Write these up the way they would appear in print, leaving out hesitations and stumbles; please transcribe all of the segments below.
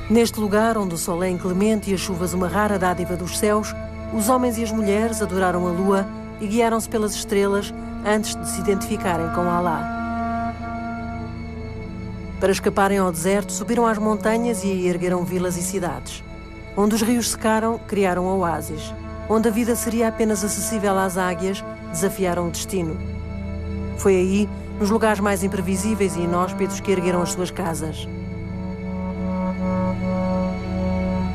Neste lugar, onde o sol é inclemente e as chuvas uma rara dádiva dos céus, os homens e as mulheres adoraram a lua e guiaram-se pelas estrelas antes de se identificarem com Alá. Para escaparem ao deserto, subiram às montanhas e aí ergueram vilas e cidades. Onde os rios secaram, criaram oásis. Onde a vida seria apenas acessível às águias, desafiaram o destino. Foi aí, nos lugares mais imprevisíveis e inóspitos, que ergueram as suas casas.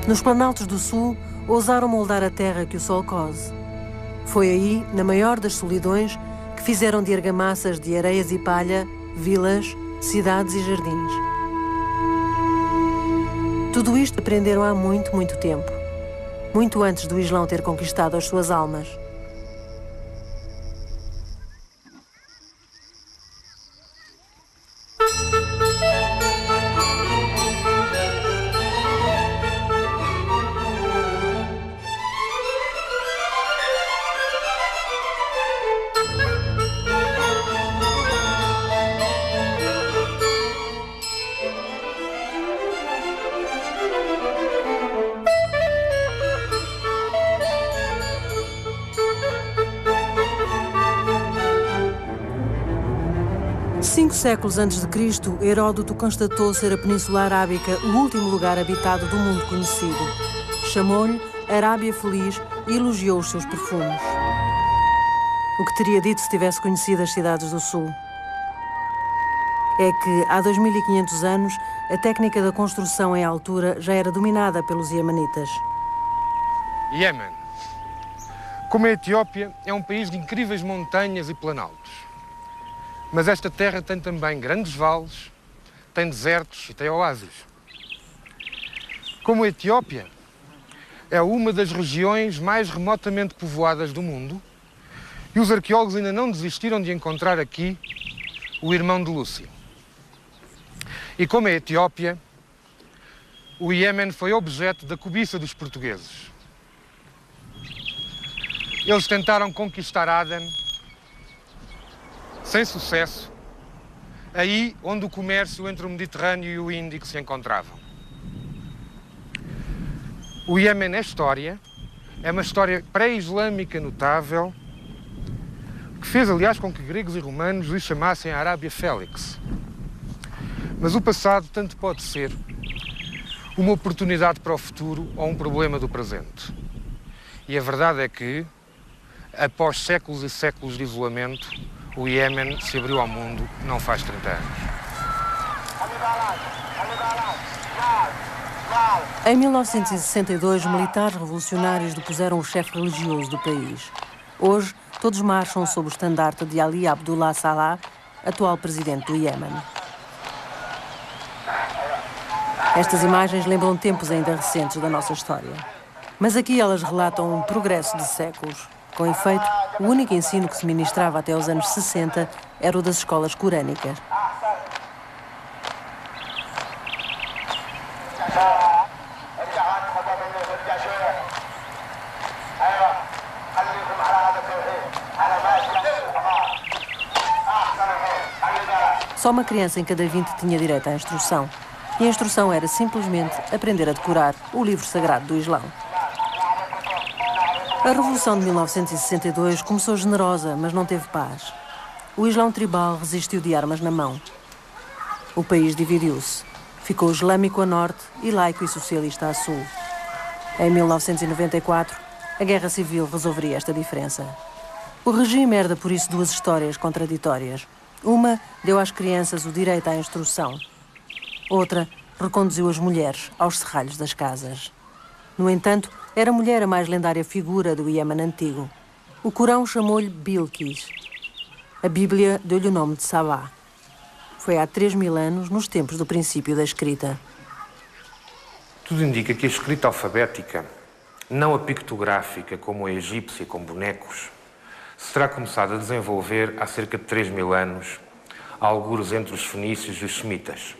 Nos planaltos do sul, ousaram moldar a terra que o sol cose. Foi aí, na maior das solidões, que fizeram de argamassas de areias e palha, vilas, cidades e jardins. Tudo isto aprenderam há muito, muito tempo. Muito antes do Islão ter conquistado as suas almas. Séculos antes de Cristo, Heródoto constatou ser a Península Arábica o último lugar habitado do mundo conhecido. Chamou-lhe Arábia Feliz e elogiou os seus perfumes. O que teria dito se tivesse conhecido as cidades do sul? É que, há 2500 anos, a técnica da construção em altura já era dominada pelos iemenitas. Iêmen. Como a Etiópia, é um país de incríveis montanhas e planaltos. Mas esta terra tem também grandes vales, tem desertos e tem oásis. Como a Etiópia, é uma das regiões mais remotamente povoadas do mundo e os arqueólogos ainda não desistiram de encontrar aqui o irmão de Lúcia. E como a Etiópia, o Iêmen foi objeto da cobiça dos portugueses. Eles tentaram conquistar Aden, sem sucesso, aí onde o comércio entre o Mediterrâneo e o Índico se encontravam. O Iêmen é uma história pré-islâmica notável, que fez, aliás, com que gregos e romanos lhe chamassem a Arábia Félix. Mas o passado tanto pode ser uma oportunidade para o futuro ou um problema do presente. E a verdade é que, após séculos e séculos de isolamento, o Iêmen se abriu ao mundo não faz 30 anos. Em 1962, militares revolucionários depuseram o chefe religioso do país. Hoje, todos marcham sob o estandarte de Ali Abdullah Saleh, atual presidente do Iêmen. Estas imagens lembram tempos ainda recentes da nossa história. Mas aqui elas relatam um progresso de séculos. Com efeito, o único ensino que se ministrava até os anos 60 era o das escolas corânicas. Só uma criança em cada 20 tinha direito à instrução. E a instrução era simplesmente aprender a decorar o livro sagrado do Islão. A Revolução de 1962 começou generosa, mas não teve paz. O Islão tribal resistiu de armas na mão. O país dividiu-se. Ficou islâmico a norte e laico e socialista a sul. Em 1994, a Guerra Civil resolveria esta diferença. O regime herda por isso duas histórias contraditórias. Uma deu às crianças o direito à instrução. Outra reconduziu as mulheres aos serralhos das casas. No entanto, era a mulher a mais lendária figura do Iêmen antigo. O Corão chamou-lhe Bilquis. A Bíblia deu-lhe o nome de Sabá. Foi há 3000 anos, nos tempos do princípio da escrita. Tudo indica que a escrita alfabética, não a pictográfica como a egípcia com bonecos, se terá começado a desenvolver há cerca de 3000 anos, algures entre os fenícios e os semitas.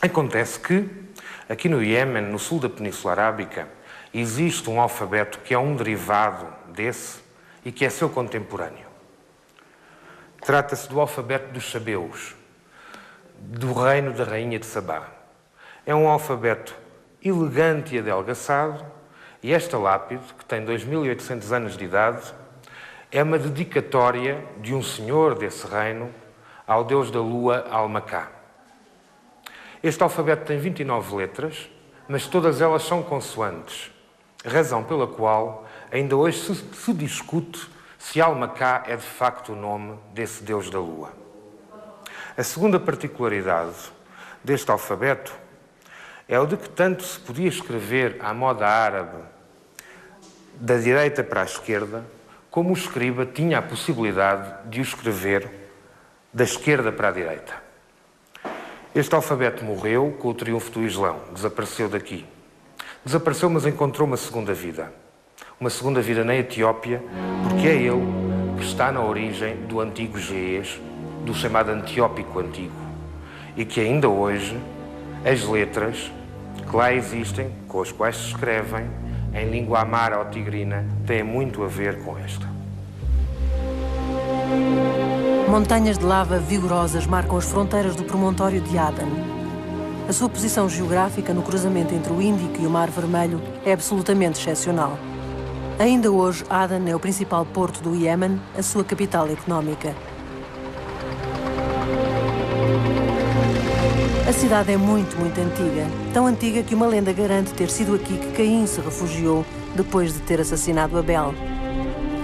Acontece que, aqui no Iêmen, no sul da Península Arábica, existe um alfabeto que é um derivado desse e que é seu contemporâneo. Trata-se do alfabeto dos sabeus, do reino da rainha de Sabá. É um alfabeto elegante e adelgaçado, e esta lápide, que tem 2800 anos de idade, é uma dedicatória de um senhor desse reino ao deus da lua Almacá. Este alfabeto tem 29 letras, mas todas elas são consoantes, razão pela qual ainda hoje se discute se Almacá é de facto o nome desse deus da lua. A segunda particularidade deste alfabeto é o de que tanto se podia escrever à moda árabe da direita para a esquerda, como o escriba tinha a possibilidade de o escrever da esquerda para a direita. Este alfabeto morreu com o triunfo do Islão, desapareceu daqui. Desapareceu, mas encontrou uma segunda vida. Uma segunda vida na Etiópia, porque é ele que está na origem do antigo ge'ez, do chamado Antiópico Antigo, e que ainda hoje as letras que lá existem, com as quais se escrevem, em língua amara ou tigrina, têm muito a ver com esta. Montanhas de lava vigorosas marcam as fronteiras do promontório de Aden. A sua posição geográfica no cruzamento entre o Índico e o Mar Vermelho é absolutamente excepcional. Ainda hoje, Aden é o principal porto do Iêmen, a sua capital económica. A cidade é muito antiga. Tão antiga que uma lenda garante ter sido aqui que Caim se refugiou depois de ter assassinado Abel.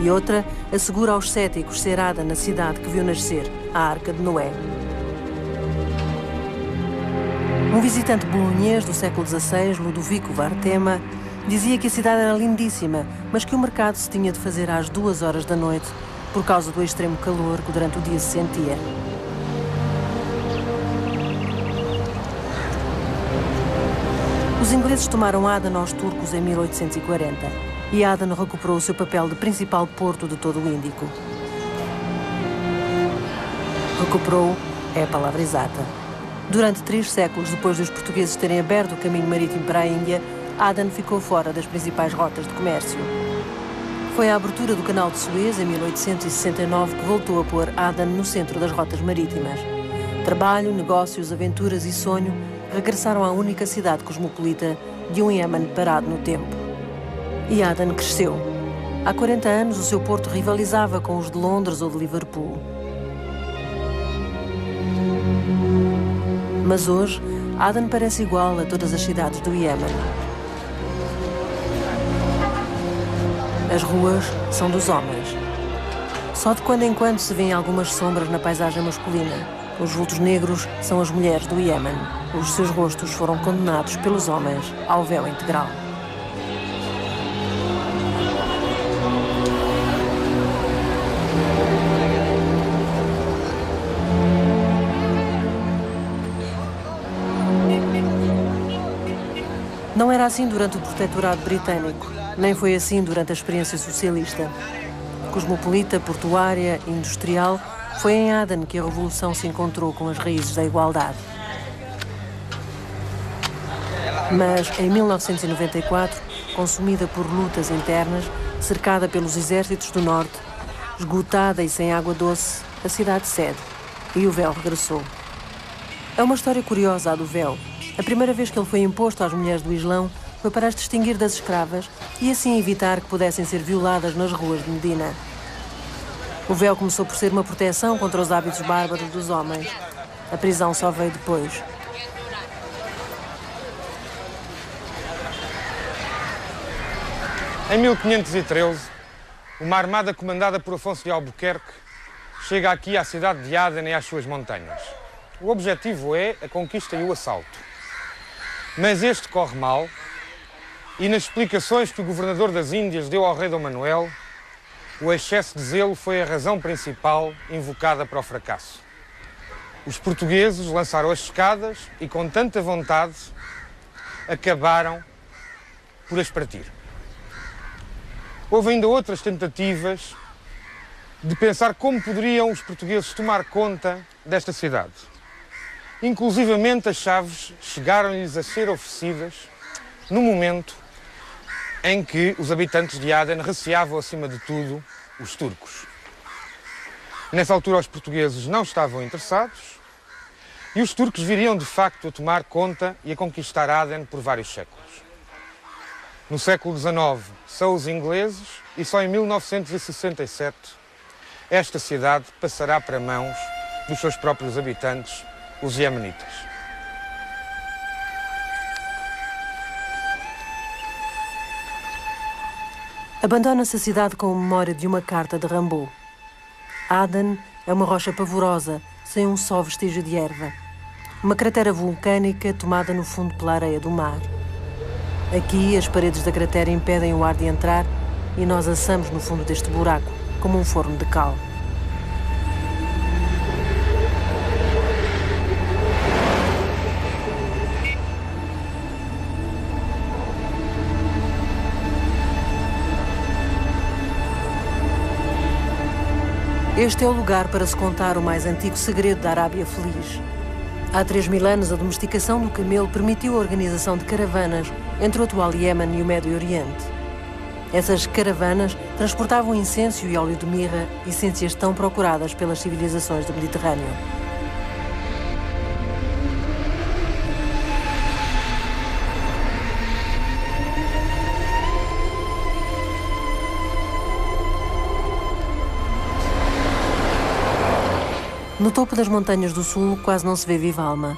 E outra assegura aos céticos ser Aden a cidade que viu nascer a Arca de Noé. Um visitante bolonhês do século XVI, Ludovico Vartema, dizia que a cidade era lindíssima, mas que o mercado se tinha de fazer às 2 horas da noite por causa do extremo calor que durante o dia se sentia. Os ingleses tomaram Aden aos turcos em 1840 e Aden recuperou o seu papel de principal porto de todo o Índico. Recuperou é a palavra exata. Durante 3 séculos depois dos portugueses terem aberto o caminho marítimo para a Índia, Aden ficou fora das principais rotas de comércio. Foi a abertura do Canal de Suez, em 1869, que voltou a pôr Aden no centro das rotas marítimas. Trabalho, negócios, aventuras e sonho regressaram à única cidade cosmopolita de um Iêmen parado no tempo. E Aden cresceu. Há 40 anos, o seu porto rivalizava com os de Londres ou de Liverpool. Mas hoje, Aden parece igual a todas as cidades do Iêmen. As ruas são dos homens. Só de quando em quando se vêem algumas sombras na paisagem masculina. Os vultos negros são as mulheres do Iêmen. Os seus rostos foram condenados pelos homens ao véu integral. Não era assim durante o protetorado britânico, nem foi assim durante a experiência socialista. Cosmopolita, portuária, industrial, foi em Aden que a revolução se encontrou com as raízes da igualdade. Mas, em 1994, consumida por lutas internas, cercada pelos exércitos do Norte, esgotada e sem água doce, a cidade cede e o véu regressou. É uma história curiosa a do véu. A primeira vez que ele foi imposto às mulheres do Islão foi para as distinguir das escravas e assim evitar que pudessem ser violadas nas ruas de Medina. O véu começou por ser uma proteção contra os hábitos bárbaros dos homens. A prisão só veio depois. Em 1513, uma armada comandada por Afonso de Albuquerque chega aqui à cidade de Aden e às suas montanhas. O objetivo é a conquista e o assalto. Mas este corre mal e nas explicações que o governador das Índias deu ao rei Dom Manuel, o excesso de zelo foi a razão principal invocada para o fracasso. Os portugueses lançaram as escadas e, com tanta vontade, acabaram por as partir. Houve ainda outras tentativas de pensar como poderiam os portugueses tomar conta desta cidade. Inclusivamente as chaves chegaram-lhes a ser oferecidas no momento em que os habitantes de Aden receavam, acima de tudo, os turcos. Nessa altura os portugueses não estavam interessados E os turcos viriam de facto a tomar conta e a conquistar Aden por vários séculos. No século XIX são os ingleses e só em 1967 esta cidade passará para mãos dos seus próprios habitantes, os iemenitas. Abandona-se a cidade com a memória de uma carta de Rimbaud. Aden é uma rocha pavorosa, sem um só vestígio de erva. Uma cratera vulcânica tomada no fundo pela areia do mar. Aqui, as paredes da cratera impedem o ar de entrar e nós assamos no fundo deste buraco, como um forno de cal. Este é o lugar para se contar o mais antigo segredo da Arábia Feliz. Há 3.000 anos, a domesticação do camelo permitiu a organização de caravanas entre o atual Iémen e o Médio Oriente. Essas caravanas transportavam incenso e óleo de mirra, essências tão procuradas pelas civilizações do Mediterrâneo. No topo das montanhas do sul, quase não se vê viva alma.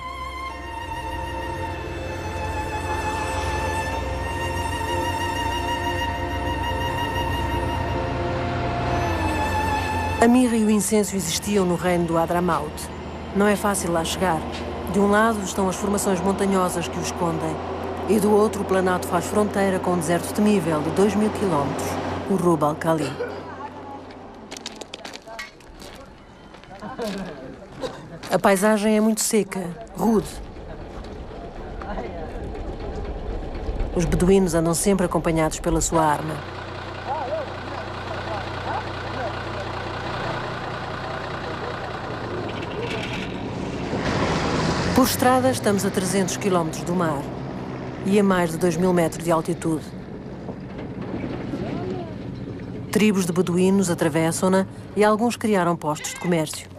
A mirra e o incenso existiam no reino do Hadramaut. Não é fácil lá chegar. De um lado estão as formações montanhosas que o escondem, e do outro o planalto faz fronteira com um deserto temível de 2.000 quilómetros, o Rub al-Khali. A paisagem é muito seca, rude. Os beduínos andam sempre acompanhados pela sua arma. Por estrada, estamos a 300 quilómetros do mar e a mais de 2.000 metros de altitude. Tribos de beduínos atravessam-na e alguns criaram postos de comércio.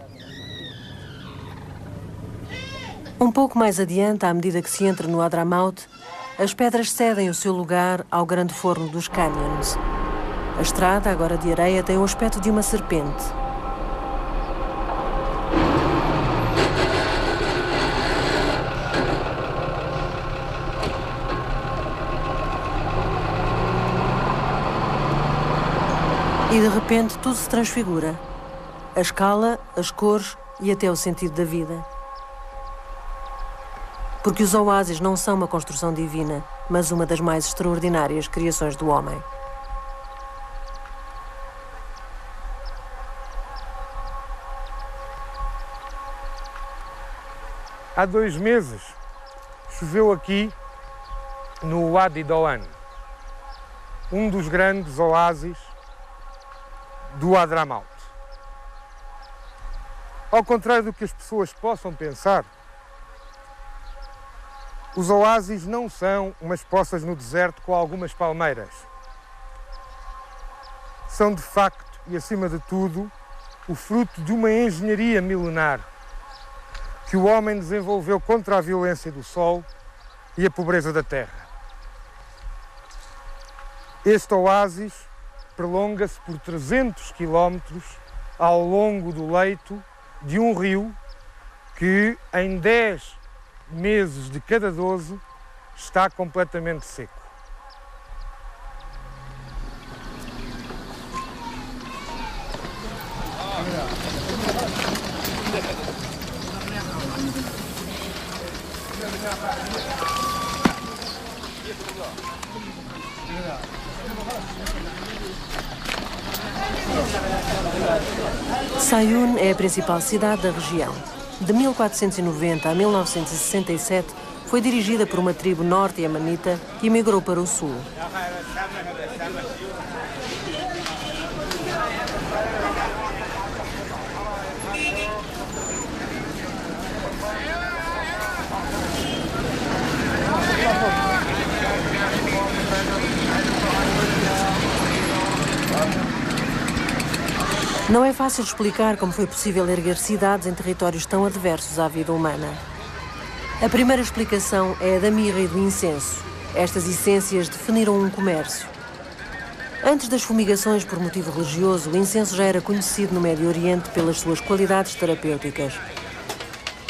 Um pouco mais adiante, à medida que se entra no Hadramaut, as pedras cedem o seu lugar ao grande forno dos canyons. A estrada, agora de areia, tem o aspecto de uma serpente. E de repente tudo se transfigura. A escala, as cores e até o sentido da vida. Porque os oásis não são uma construção divina, mas uma das mais extraordinárias criações do homem. Há 2 meses choveu aqui no Wadi Doan, um dos grandes oásis do Hadramaut. Ao contrário do que as pessoas possam pensar, os oásis não são umas poças no deserto com algumas palmeiras. São, de facto, e acima de tudo, o fruto de uma engenharia milenar que o homem desenvolveu contra a violência do sol e a pobreza da terra. Este oásis prolonga-se por 300 quilómetros ao longo do leito de um rio que, em 10 meses de cada 12, está completamente seco. Sayun é a principal cidade da região. De 1490 a 1967, foi dirigida por uma tribo norte-iemenita que emigrou para o sul. Não é fácil explicar como foi possível erguer cidades em territórios tão adversos à vida humana. A primeira explicação é a da mirra e do incenso. Estas essências definiram um comércio. Antes das fumigações por motivo religioso, o incenso já era conhecido no Médio Oriente pelas suas qualidades terapêuticas.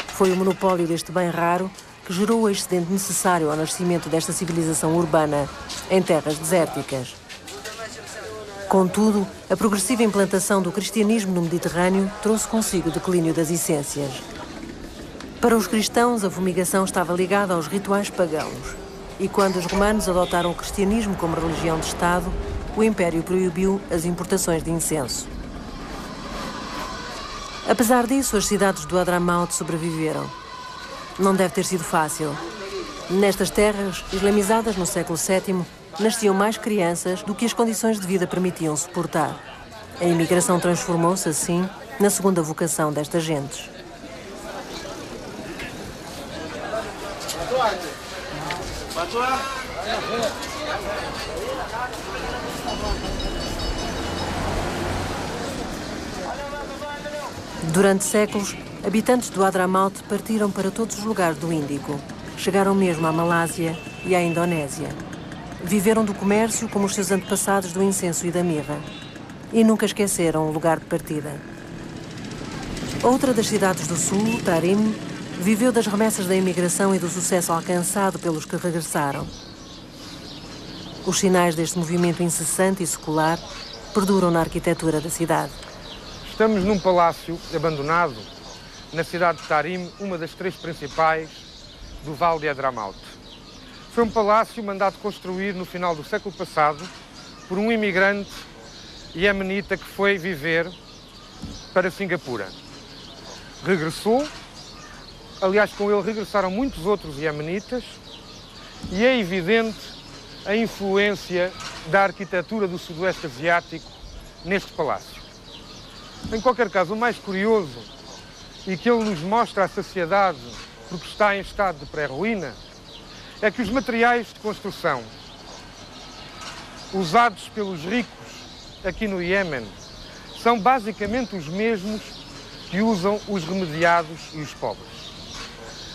Foi o monopólio deste bem raro que gerou o excedente necessário ao nascimento desta civilização urbana em terras desérticas. Contudo, a progressiva implantação do cristianismo no Mediterrâneo trouxe consigo o declínio das essências. Para os cristãos, a fumigação estava ligada aos rituais pagãos. E quando os romanos adotaram o cristianismo como religião de Estado, o Império proibiu as importações de incenso. Apesar disso, as cidades do Hadramaut sobreviveram. Não deve ter sido fácil. Nestas terras, islamizadas no século VII, nasciam mais crianças do que as condições de vida permitiam suportar. A imigração transformou-se, assim, na segunda vocação destas gentes. Durante séculos, habitantes do Hadramaut partiram para todos os lugares do Índico. Chegaram mesmo à Malásia e à Indonésia. Viveram do comércio como os seus antepassados do incenso e da mirra. E nunca esqueceram o lugar de partida. Outra das cidades do sul, Tarim, viveu das remessas da imigração e do sucesso alcançado pelos que regressaram. Os sinais deste movimento incessante e secular perduram na arquitetura da cidade. Estamos num palácio abandonado na cidade de Tarim, uma das três principais do Vale de Hadramaut. Foi um palácio mandado construir no final do século passado por um imigrante iemenita que foi viver para Singapura. Regressou, aliás, com ele regressaram muitos outros iemenitas, e é evidente a influência da arquitetura do Sudoeste Asiático neste palácio. Em qualquer caso, o mais curioso, e que ele nos mostra à saciedade porque está em estado de pré-ruína, é que os materiais de construção usados pelos ricos aqui no Iémen são basicamente os mesmos que usam os remediados e os pobres.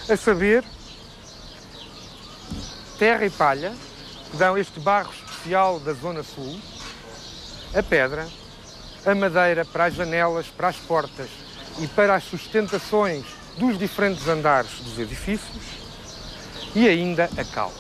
A saber, terra e palha, que dão este barro especial da zona sul, a pedra, a madeira para as janelas, para as portas e para as sustentações dos diferentes andares dos edifícios, e ainda a cal.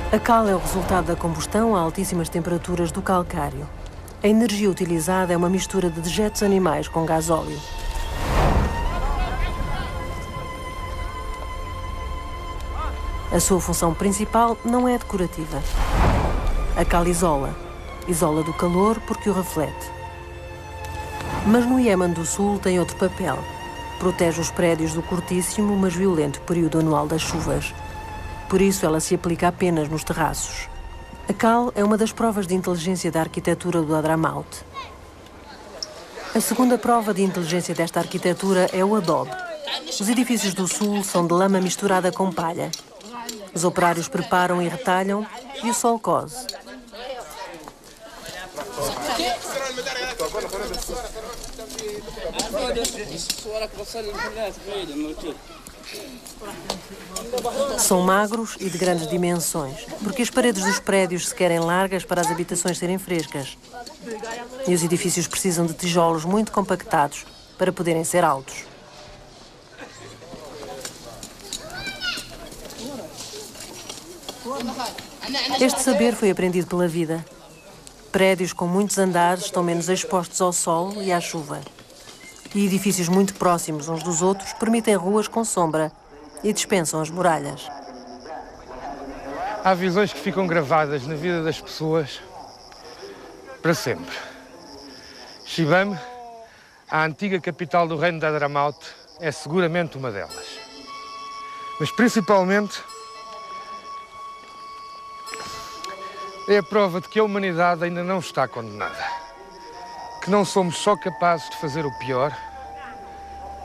A cal é o resultado da combustão a altíssimas temperaturas do calcário. A energia utilizada é uma mistura de dejetos animais com gasóleo. A sua função principal não é decorativa. A cal isola. Isola do calor porque o reflete. Mas no Iémen do Sul tem outro papel. Protege os prédios do curtíssimo, mas violento período anual das chuvas. Por isso, ela se aplica apenas nos terraços. A cal é uma das provas de inteligência da arquitetura do Hadramaut. A segunda prova de inteligência desta arquitetura é o adobe. Os edifícios do sul são de lama misturada com palha. Os operários preparam e retalham e o sol cose. São magros e de grandes dimensões, porque as paredes dos prédios se querem largas para as habitações serem frescas. E os edifícios precisam de tijolos muito compactados para poderem ser altos. Este saber foi aprendido pela vida. Prédios com muitos andares estão menos expostos ao sol e à chuva. E edifícios muito próximos uns dos outros permitem ruas com sombra e dispensam as muralhas. Há visões que ficam gravadas na vida das pessoas para sempre. Shibam, a antiga capital do reino de Hadramaut, é seguramente uma delas. Mas principalmente é a prova de que a humanidade ainda não está condenada. Que não somos só capazes de fazer o pior,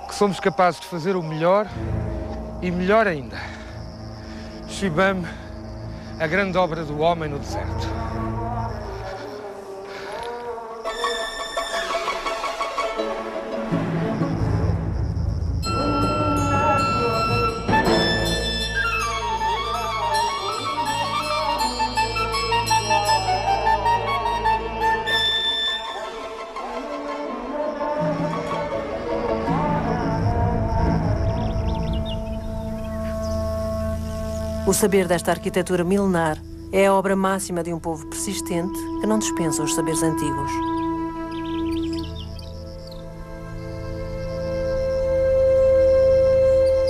que somos capazes de fazer o melhor e melhor ainda. Shibam, a grande obra do homem no deserto. O saber desta arquitetura milenar é a obra máxima de um povo persistente que não dispensa os saberes antigos.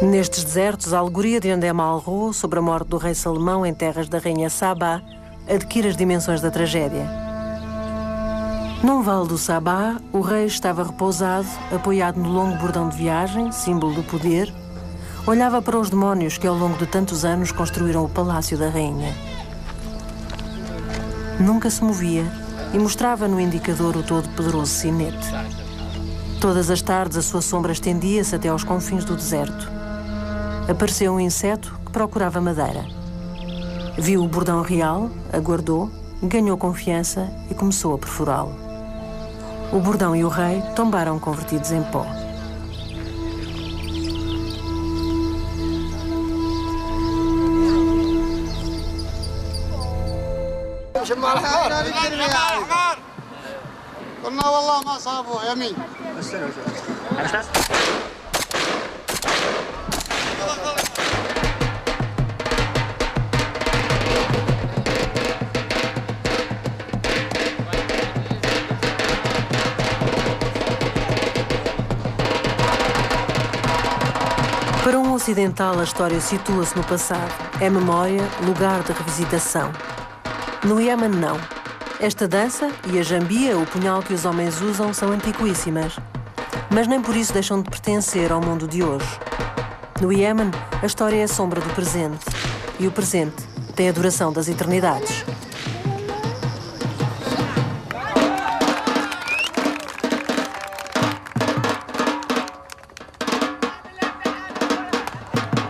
Nestes desertos, a alegoria de Andemalro sobre a morte do rei Salomão em terras da rainha Sabá adquire as dimensões da tragédia. Num vale do Sabá, o rei estava repousado, apoiado no longo bordão de viagem, símbolo do poder. Olhava para os demónios que ao longo de tantos anos construíram o palácio da rainha. Nunca se movia e mostrava no indicador o todo-poderoso sinete. Todas as tardes a sua sombra estendia-se até aos confins do deserto. Apareceu um inseto que procurava madeira. Viu o bordão real, aguardou, ganhou confiança e começou a perfurá-lo. O bordão e o rei tombaram convertidos em pó. شمال الحمار قلنا والله ما صابوه يمين Para um ocidental, a história situa-se no passado. É memória, lugar de revisitação. No Iémen, não. Esta dança e a jambia, o punhal que os homens usam, são antiquíssimas. Mas nem por isso deixam de pertencer ao mundo de hoje. No Iémen, a história é a sombra do presente. E o presente tem a duração das eternidades.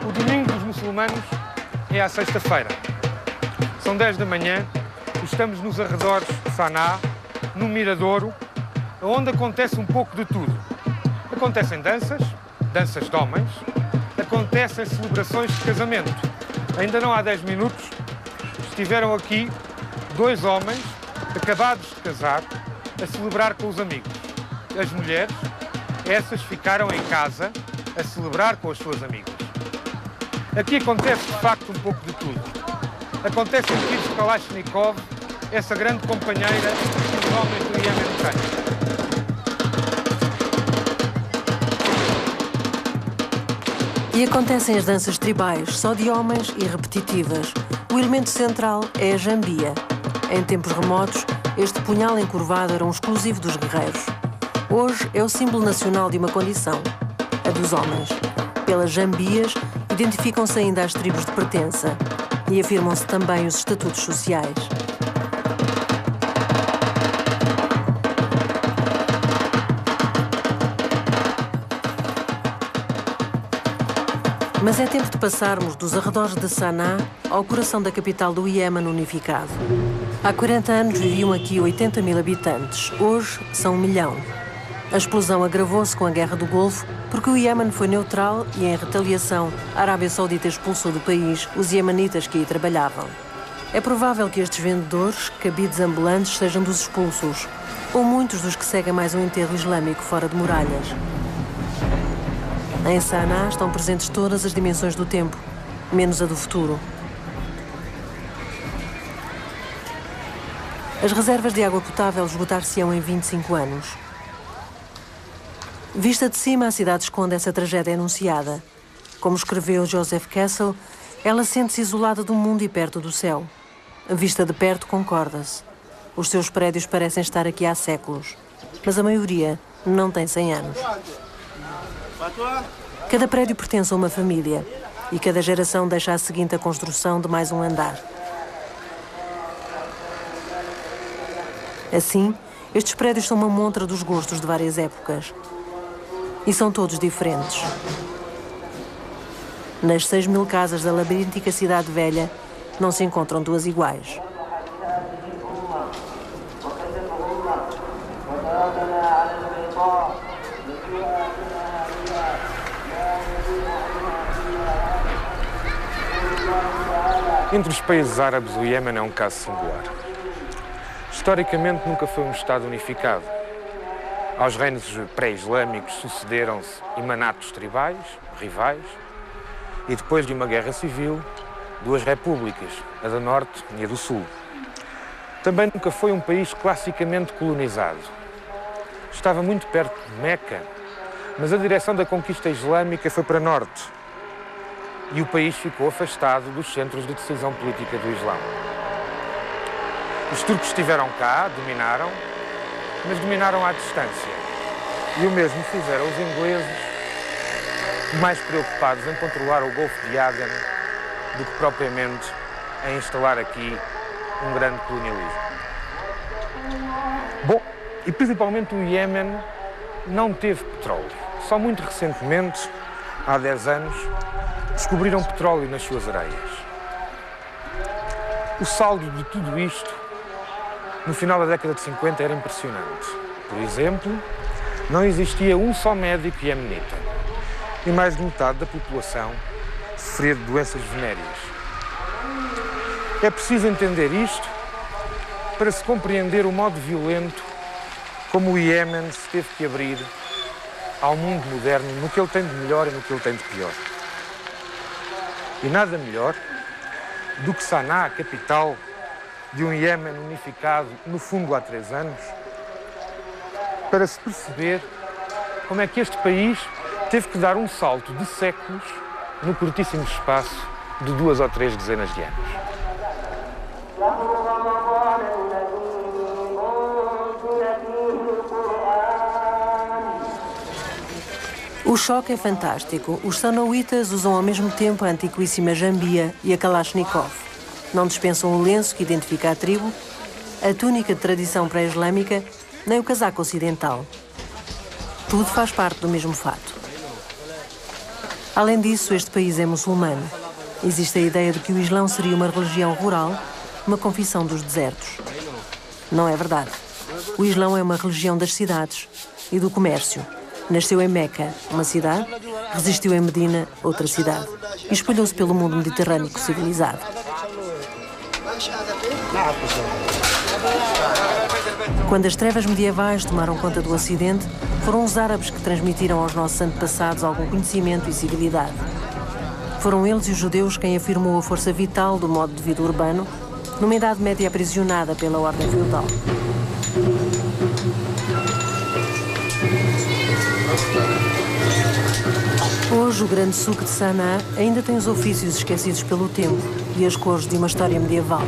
O domingo dos muçulmanos é à sexta-feira. São 10 da manhã. Estamos nos arredores de Saná, no Miradouro, onde acontece um pouco de tudo. Acontecem danças de homens, acontecem celebrações de casamento. Ainda não há 10 minutos estiveram aqui 2 homens acabados de casar a celebrar com os amigos. As mulheres, essas ficaram em casa a celebrar com as suas amigas. Aqui acontece de facto um pouco de tudo. Acontecem tiros de Kalashnikov, essa grande companheira dos homens do Iémen tem. E acontecem as danças tribais, só de homens e repetitivas. O elemento central é a jambia. Em tempos remotos, este punhal encurvado era um exclusivo dos guerreiros. Hoje é o símbolo nacional de uma condição, a dos homens. Pelas jambias, identificam-se ainda as tribos de pertença e afirmam-se também os estatutos sociais. Mas é tempo de passarmos dos arredores de Saná ao coração da capital do Iémen unificado. Há 40 anos viviam aqui 80 mil habitantes. Hoje são 1 milhão. A explosão agravou-se com a Guerra do Golfo porque o Iémen foi neutral e, em retaliação, a Arábia Saudita expulsou do país os iemenitas que aí trabalhavam. É provável que estes vendedores, cabides ambulantes, sejam dos expulsos, ou muitos dos que seguem mais um enterro islâmico fora de muralhas. Em Saná estão presentes todas as dimensões do tempo, menos a do futuro. As reservas de água potável esgotar-se-ão em 25 anos. Vista de cima, a cidade esconde essa tragédia anunciada. Como escreveu Joseph Kessel, ela sente-se isolada do mundo e perto do céu. Vista de perto, concorda-se. Os seus prédios parecem estar aqui há séculos, mas a maioria não tem 100 anos. Cada prédio pertence a uma família e cada geração deixa a seguinte a construção de mais um andar. Assim, estes prédios são uma montra dos gostos de várias épocas. E são todos diferentes. Nas 6.000 casas da labiríntica cidade velha, não se encontram duas iguais. Entre os países árabes, o Iémen é um caso singular. Historicamente, nunca foi um Estado unificado. Aos reinos pré-islâmicos sucederam-se emanatos tribais, rivais, e depois de uma guerra civil, duas repúblicas, a do Norte e a do Sul. Também nunca foi um país classicamente colonizado. Estava muito perto de Meca, mas a direção da conquista islâmica foi para Norte, e o país ficou afastado dos centros de decisão política do Islão. Os turcos estiveram cá, dominaram, mas dominaram à distância. E o mesmo fizeram os ingleses, mais preocupados em controlar o Golfo de Aden do que propriamente em instalar aqui um grande colonialismo. Bom, e principalmente o Iémen não teve petróleo. Só muito recentemente, há 10 anos, descobriram petróleo nas suas areias. O saldo de tudo isto, no final da década de 50, era impressionante. Por exemplo, não existia um só médico iemenita e mais de metade da população sofria de doenças venéreas. É preciso entender isto para se compreender o modo violento como o Iémen se teve que abrir ao mundo moderno no que ele tem de melhor e no que ele tem de pior. E nada melhor do que Saná, a capital de um Iémen unificado, no fundo, há 3 anos, para se perceber como é que este país teve que dar um salto de séculos no curtíssimo espaço de 2 ou 3 dezenas de anos. O choque é fantástico. Os sanauítas usam ao mesmo tempo a antiquíssima jambia e a Kalashnikov. Não dispensam o lenço que identifica a tribo, a túnica de tradição pré-islâmica, nem o casaco ocidental. Tudo faz parte do mesmo fato. Além disso, este país é muçulmano. Existe a ideia de que o Islão seria uma religião rural, uma confissão dos desertos. Não é verdade. O Islão é uma religião das cidades e do comércio. Nasceu em Meca, uma cidade, resistiu em Medina, outra cidade, e espalhou-se pelo mundo mediterrâneo civilizado. Quando as trevas medievais tomaram conta do Ocidente, foram os árabes que transmitiram aos nossos antepassados algum conhecimento e civilidade. Foram eles e os judeus quem afirmou a força vital do modo de vida urbano, numa Idade Média aprisionada pela ordem feudal. Hoje, o grande suco de Saná ainda tem os ofícios esquecidos pelo tempo e as cores de uma história medieval.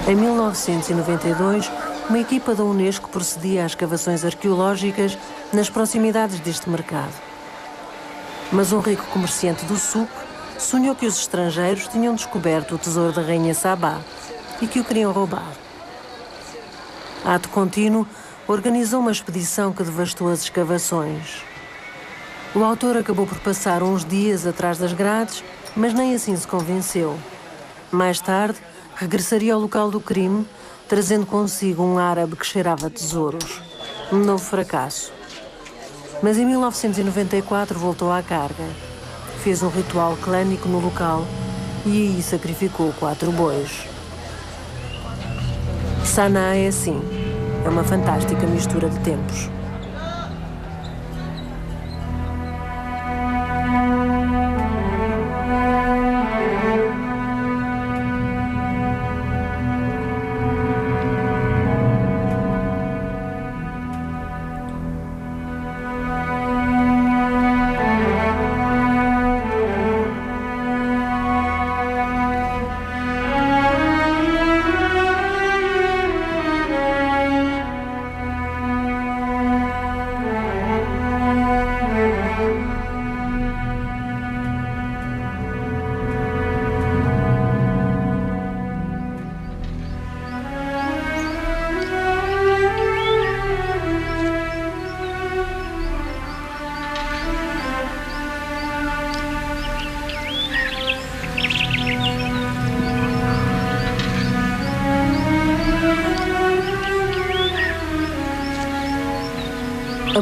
Em 1992, uma equipa da Unesco procedia a escavações arqueológicas nas proximidades deste mercado. Mas um rico comerciante do Suc sonhou que os estrangeiros tinham descoberto o tesouro da rainha Sabá e que o queriam roubar. Ato contínuo, organizou uma expedição que devastou as escavações. O autor acabou por passar uns dias atrás das grades, mas nem assim se convenceu. Mais tarde, regressaria ao local do crime, trazendo consigo um árabe que cheirava tesouros. Um novo fracasso. Mas em 1994 voltou à carga. Fez um ritual clânico no local e aí sacrificou 4 bois. Saná é assim. É uma fantástica mistura de tempos.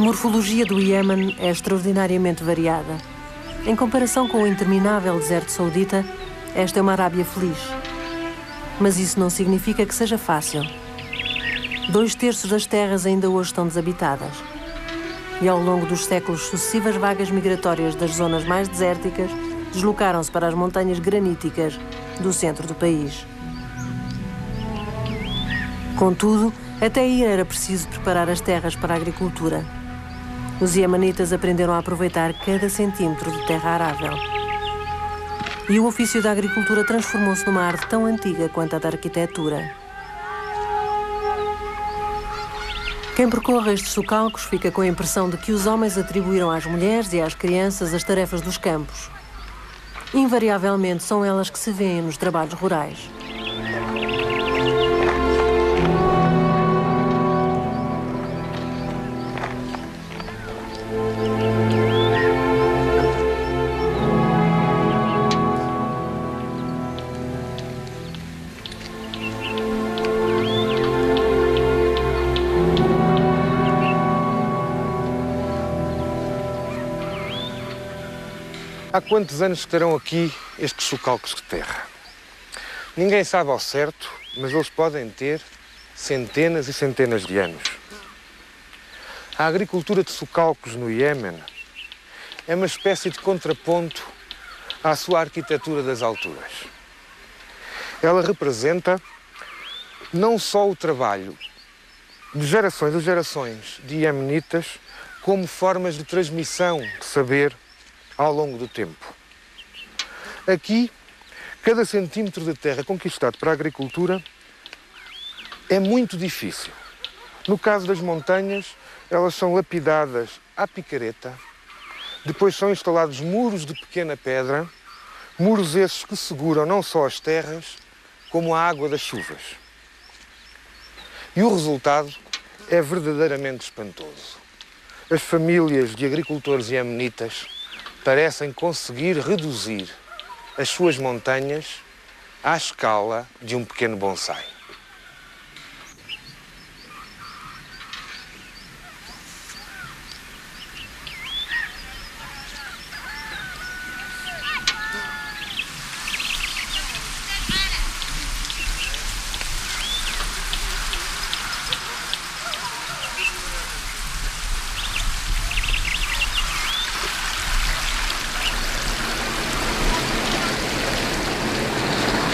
morfologia do Iêmen é extraordinariamente variada. Em comparação com o interminável deserto saudita, esta é uma Arábia feliz. Mas isso não significa que seja fácil. 2/3 das terras ainda hoje estão desabitadas. E ao longo dos séculos, sucessivas vagas migratórias das zonas mais desérticas deslocaram-se para as montanhas graníticas do centro do país. Contudo, até aí era preciso preparar as terras para a agricultura. Os iemenitas aprenderam a aproveitar cada centímetro de terra arável. E o ofício da agricultura transformou-se numa arte tão antiga quanto a da arquitetura. Quem percorre estes socalcos fica com a impressão de que os homens atribuíram às mulheres e às crianças as tarefas dos campos. Invariavelmente são elas que se vêem nos trabalhos rurais. Há quantos anos estarão aqui estes socalcos de terra? Ninguém sabe ao certo, mas eles podem ter centenas e centenas de anos. A agricultura de socalcos no Iêmen é uma espécie de contraponto à sua arquitetura das alturas. Ela representa não só o trabalho de gerações e gerações de iemenitas, como formas de transmissão de saber ao longo do tempo. Aqui, cada centímetro de terra conquistado para a agricultura é muito difícil. No caso das montanhas, elas são lapidadas à picareta, depois são instalados muros de pequena pedra, muros esses que seguram não só as terras, como a água das chuvas. E o resultado é verdadeiramente espantoso. As famílias de agricultores iemenitas parecem conseguir reduzir as suas montanhas à escala de um pequeno bonsai.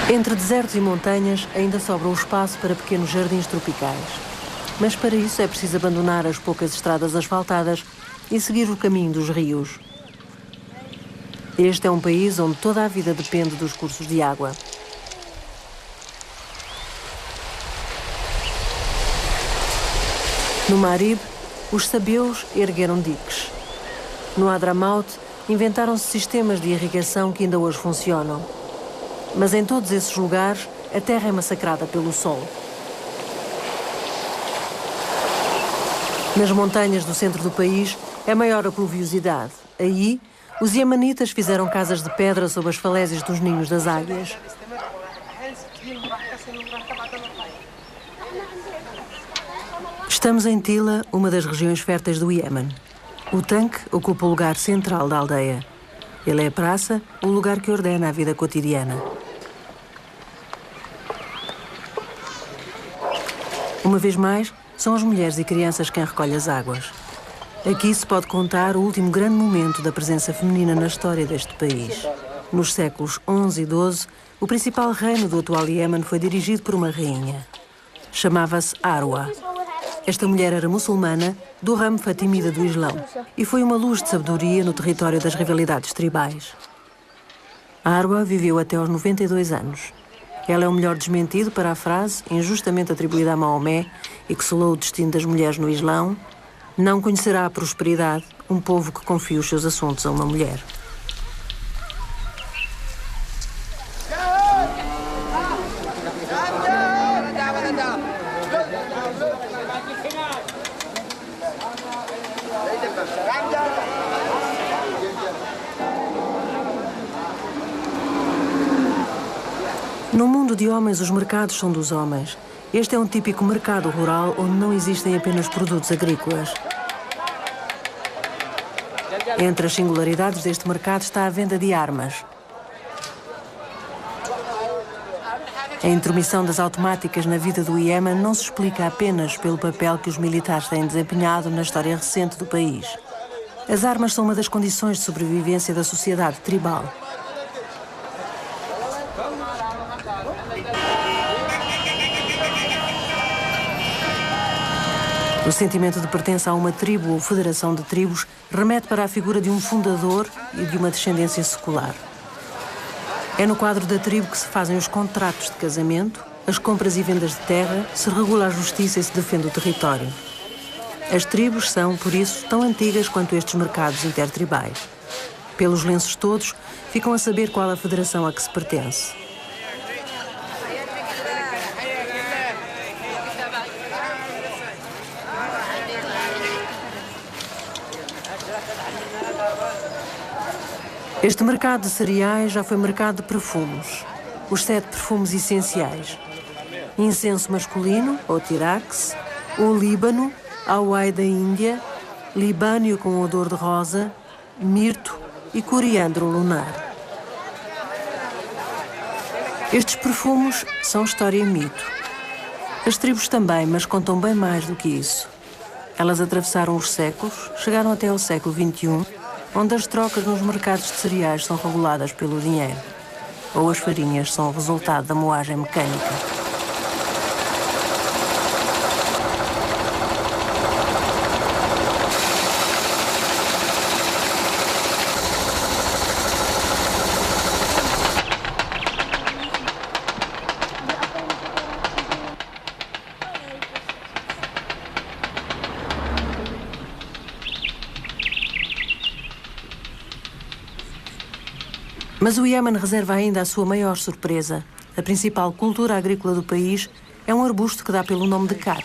Entre desertos e montanhas ainda sobra um espaço para pequenos jardins tropicais. Mas para isso é preciso abandonar as poucas estradas asfaltadas e seguir o caminho dos rios. Este é um país onde toda a vida depende dos cursos de água. No Marib, os sabeus ergueram diques. No Hadramaut, inventaram-se sistemas de irrigação que ainda hoje funcionam. Mas em todos esses lugares, a terra é massacrada pelo sol. Nas montanhas do centro do país, é maior a pluviosidade. Aí, os iemenitas fizeram casas de pedra sob as falésias dos ninhos das águias. Estamos em Tila, uma das regiões férteis do Iêmen. O tanque ocupa o lugar central da aldeia. Ele é a praça, o lugar que ordena a vida cotidiana. Uma vez mais, são as mulheres e crianças quem recolhe as águas. Aqui se pode contar o último grande momento da presença feminina na história deste país. Nos séculos XI e XII, o principal reino do atual Iêmen foi dirigido por uma rainha. Chamava-se Arwa. Esta mulher era muçulmana, do ramo fatimida do Islão, e foi uma luz de sabedoria no território das rivalidades tribais. Arwa viveu até aos 92 anos. Ela é o melhor desmentido para a frase, injustamente atribuída a Maomé e que selou o destino das mulheres no Islão: não conhecerá a prosperidade um povo que confia os seus assuntos a uma mulher. No mundo de homens, os mercados são dos homens. Este é um típico mercado rural onde não existem apenas produtos agrícolas. Entre as singularidades deste mercado está a venda de armas. A intromissão das automáticas na vida do Iêmen não se explica apenas pelo papel que os militares têm desempenhado na história recente do país. As armas são uma das condições de sobrevivência da sociedade tribal. O sentimento de pertença a uma tribo ou federação de tribos remete para a figura de um fundador e de uma descendência secular. É no quadro da tribo que se fazem os contratos de casamento, as compras e vendas de terra, se regula a justiça e se defende o território. As tribos são, por isso, tão antigas quanto estes mercados intertribais. Pelos lenços todos, ficam a saber qual a federação a que se pertence. Este mercado de cereais já foi mercado de perfumes. Os 7 perfumes essenciais. Incenso masculino, ou tirax, o líbano, awai da Índia, libânio com odor de rosa, mirto e coriandro lunar. Estes perfumes são história e mito. As tribos também, mas contam bem mais do que isso. Elas atravessaram os séculos, chegaram até ao século XXI, onde as trocas nos mercados de cereais são reguladas pelo dinheiro, ou as farinhas são o resultado da moagem mecânica. Mas o Iêmen reserva ainda a sua maior surpresa. A principal cultura agrícola do país é um arbusto que dá pelo nome de cat.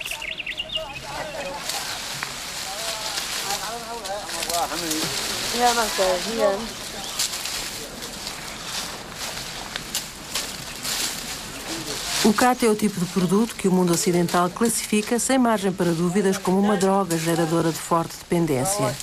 O cat é o tipo de produto que o mundo ocidental classifica, sem margem para dúvidas, como uma droga geradora de forte dependência.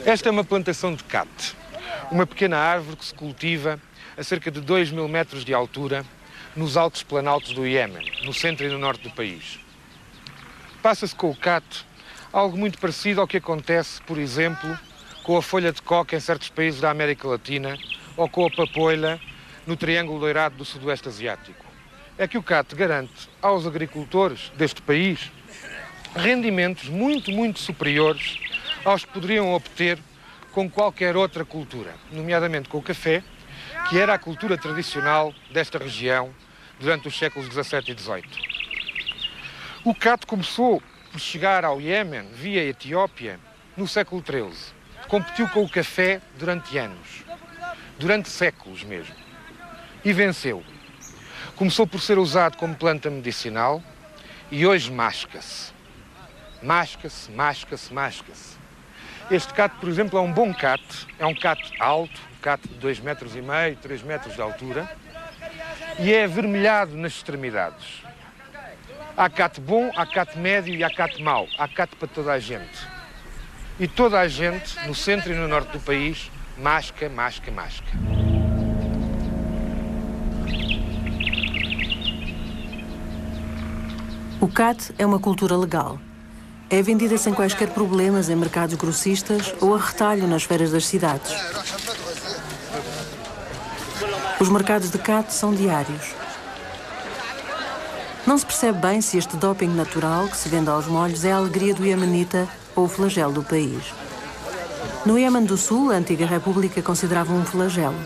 Esta é uma plantação de cat, uma pequena árvore que se cultiva a cerca de 2.000 metros de altura nos altos planaltos do Iêmen, no centro e no norte do país. Passa-se com o cat algo muito parecido ao que acontece, por exemplo, com a folha de coca em certos países da América Latina ou com a papoila no Triângulo Doirado do Sudoeste Asiático. É que o cat garante aos agricultores deste país rendimentos muito superiores aos que poderiam obter com qualquer outra cultura, nomeadamente com o café, que era a cultura tradicional desta região durante os séculos XVII e XVIII. O cat começou por chegar ao Iêmen via Etiópia no século XIII. Competiu com o café durante anos, durante séculos mesmo, e venceu. Começou por ser usado como planta medicinal e hoje masca-se. Masca-se. Este cat, por exemplo, é um bom cat, é um cat alto, um cat de 2,5 metros, 3 metros de altura, e é avermelhado nas extremidades. Há cat bom, há cat médio e há cat mau. Há cat para toda a gente. E toda a gente, no centro e no norte do país, masca. O cat é uma cultura legal. É vendida sem quaisquer problemas em mercados grossistas ou a retalho nas feiras das cidades. Os mercados de cat são diários. Não se percebe bem se este doping natural que se vende aos molhos é a alegria do iemenita ou o flagelo do país. No Iêmen do Sul, a antiga república considerava um flagelo.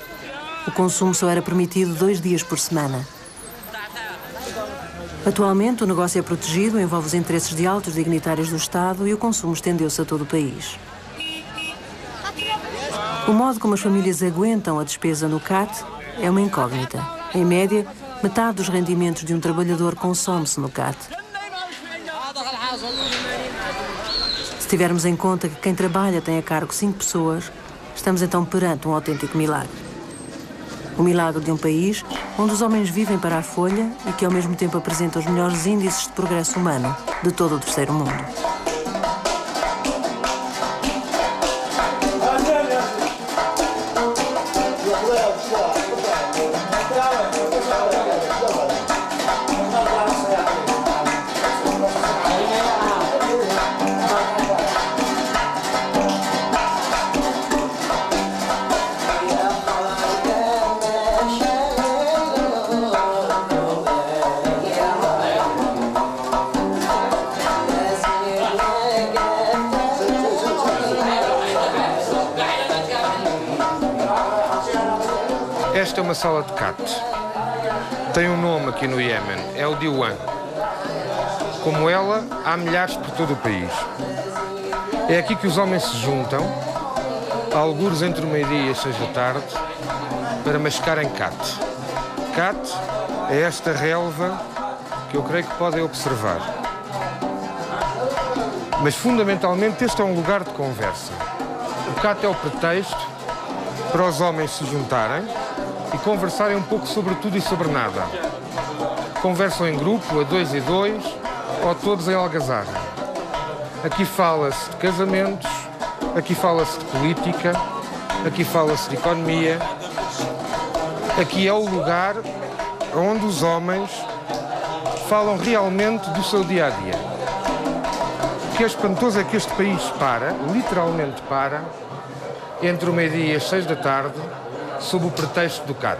O consumo só era permitido 2 dias por semana. Atualmente, o negócio é protegido, envolve os interesses de altos dignitários do Estado e o consumo estendeu-se a todo o país. O modo como as famílias aguentam a despesa no cat é uma incógnita. Em média, metade dos rendimentos de um trabalhador consome-se no cat. tivermos em conta que quem trabalha tem a cargo 5 pessoas, estamos então perante um autêntico milagre. O milagre de um país onde os homens vivem para a folha e que ao mesmo tempo apresenta os melhores índices de progresso humano de todo o terceiro mundo. Esta é uma sala de cat. Tem um nome aqui no Iémen, é o Diwan. Como ela, há milhares por todo o país. É aqui que os homens se juntam, algures entre o meio-dia e as 6 da tarde, para mascarem cat. Cat é esta relva que eu creio que podem observar. Mas, fundamentalmente, este é um lugar de conversa. O cat é o pretexto para os homens se juntarem e conversarem um pouco sobre tudo e sobre nada. Conversam em grupo, a 2 e 2, ou todos em algazarra. Aqui fala-se de casamentos, aqui fala-se de política, aqui fala-se de economia. Aqui é o lugar onde os homens falam realmente do seu dia-a-dia. O que é espantoso é que este país para, literalmente para, entre o meio-dia e as 6 da tarde, sob o pretexto do cat.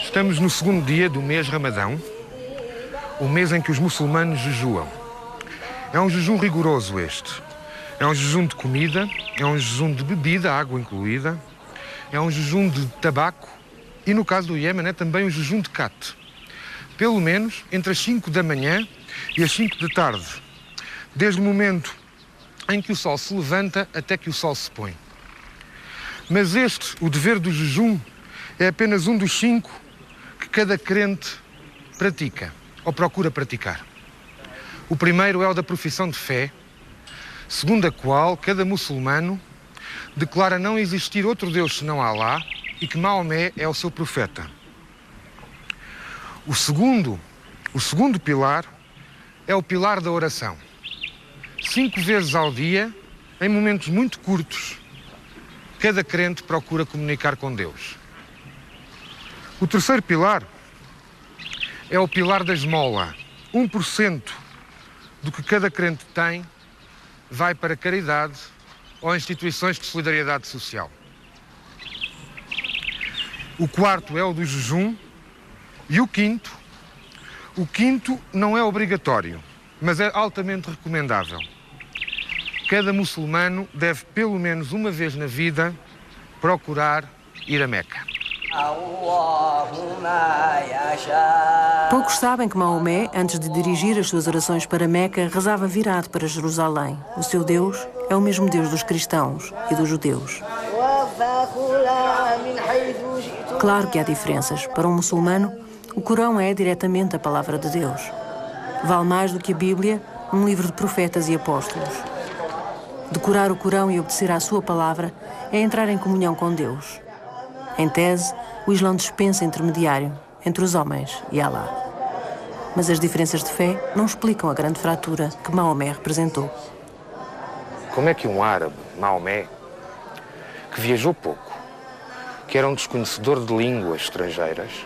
Estamos no segundo dia do mês Ramadão, o mês em que os muçulmanos jejuam. É um jejum rigoroso este. É um jejum de comida, é um jejum de bebida, água incluída, é um jejum de tabaco e, no caso do Iémen, é também um jejum de cat. Pelo menos entre as 5 da manhã e as 5 da tarde, desde o momento em que o sol se levanta até que o sol se põe. Mas este, o dever do jejum, é apenas um dos 5 que cada crente pratica, ou procura praticar. O primeiro é o da profissão de fé, segundo a qual cada muçulmano declara não existir outro Deus senão Alá e que Maomé é o seu profeta. O segundo pilar é o pilar da oração. 5 vezes ao dia, em momentos muito curtos, cada crente procura comunicar com Deus. O terceiro pilar é o pilar da esmola. 1% do que cada crente tem vai para caridade ou instituições de solidariedade social. O quarto é o do jejum. E o quinto não é obrigatório, mas é altamente recomendável. Cada muçulmano deve, pelo menos uma vez na vida, procurar ir a Meca. Poucos sabem que Maomé, antes de dirigir as suas orações para Meca, rezava virado para Jerusalém. O seu Deus é o mesmo Deus dos cristãos e dos judeus. Claro que há diferenças. Para um muçulmano, o Corão é diretamente a palavra de Deus. Vale mais do que a Bíblia, um livro de profetas e apóstolos. Decorar o Corão e obedecer à sua palavra é entrar em comunhão com Deus. Em tese, o Islão dispensa intermediário entre os homens e Alá. Mas as diferenças de fé não explicam a grande fratura que Maomé representou. Como é que um árabe, Maomé, que viajou pouco, que era um desconhecedor de línguas estrangeiras,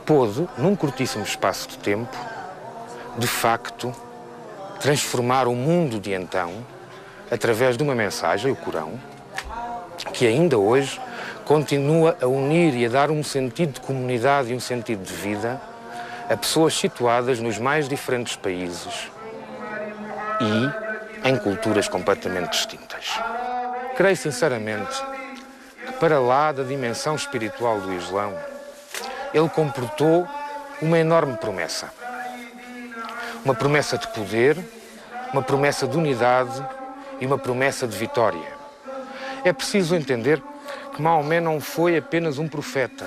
pôde, num curtíssimo espaço de tempo, de facto, transformar o mundo de então através de uma mensagem, o Corão, que ainda hoje continua a unir e a dar um sentido de comunidade e um sentido de vida a pessoas situadas nos mais diferentes países e em culturas completamente distintas. Creio sinceramente que, para lá da dimensão espiritual do Islão, ele comportou uma enorme promessa. Uma promessa de poder, uma promessa de unidade e uma promessa de vitória. É preciso entender que Maomé não foi apenas um profeta,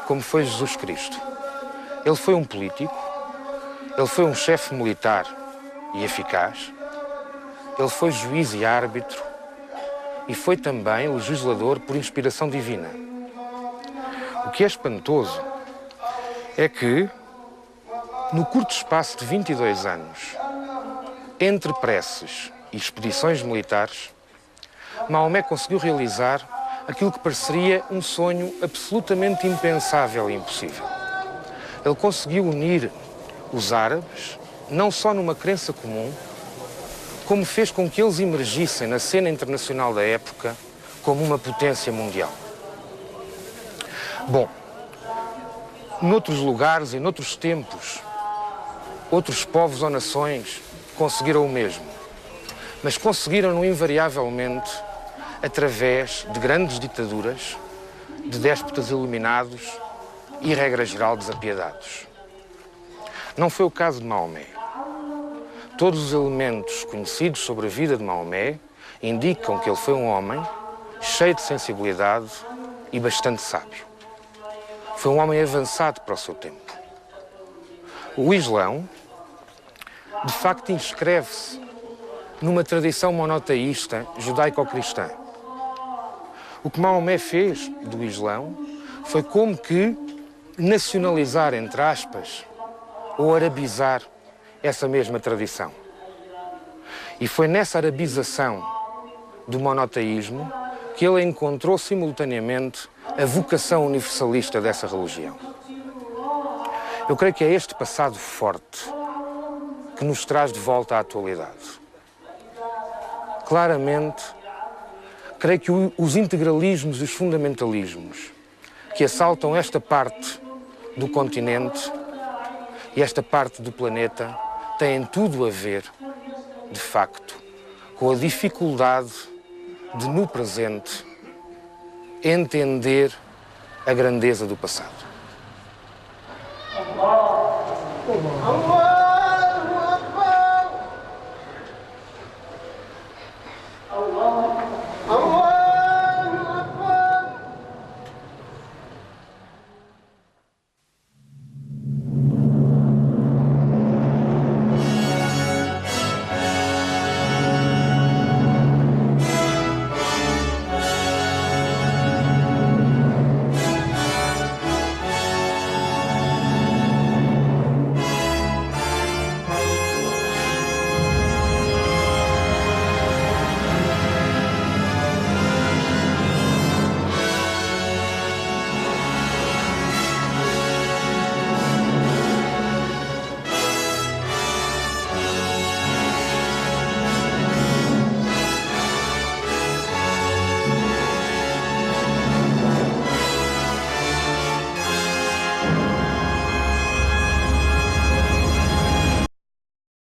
como foi Jesus Cristo. Ele foi um político, ele foi um chefe militar e eficaz, ele foi juiz e árbitro e foi também legislador por inspiração divina. O que é espantoso é que, no curto espaço de 22 anos, entre preces e expedições militares, Maomé conseguiu realizar aquilo que pareceria um sonho absolutamente impensável e impossível. Ele conseguiu unir os árabes, não só numa crença comum, como fez com que eles emergissem na cena internacional da época como uma potência mundial. Bom, noutros lugares e noutros tempos, outros povos ou nações conseguiram o mesmo, mas conseguiram-no invariavelmente através de grandes ditaduras, de déspotas iluminados e, regra geral, desapiedados. Não foi o caso de Maomé. Todos os elementos conhecidos sobre a vida de Maomé indicam que ele foi um homem cheio de sensibilidade e bastante sábio. Foi um homem avançado para o seu tempo. O Islão, de facto, inscreve-se numa tradição monoteísta judaico-cristã. O que Maomé fez do Islão foi como que nacionalizar, entre aspas, ou arabizar essa mesma tradição. E foi nessa arabização do monoteísmo que ele encontrou simultaneamente a vocação universalista dessa religião. Eu creio que é este passado forte que nos traz de volta à atualidade. Claramente, creio que os integralismos e os fundamentalismos que assaltam esta parte do continente e esta parte do planeta têm tudo a ver, de facto, com a dificuldade de, no presente, entender a grandeza do passado. Allah!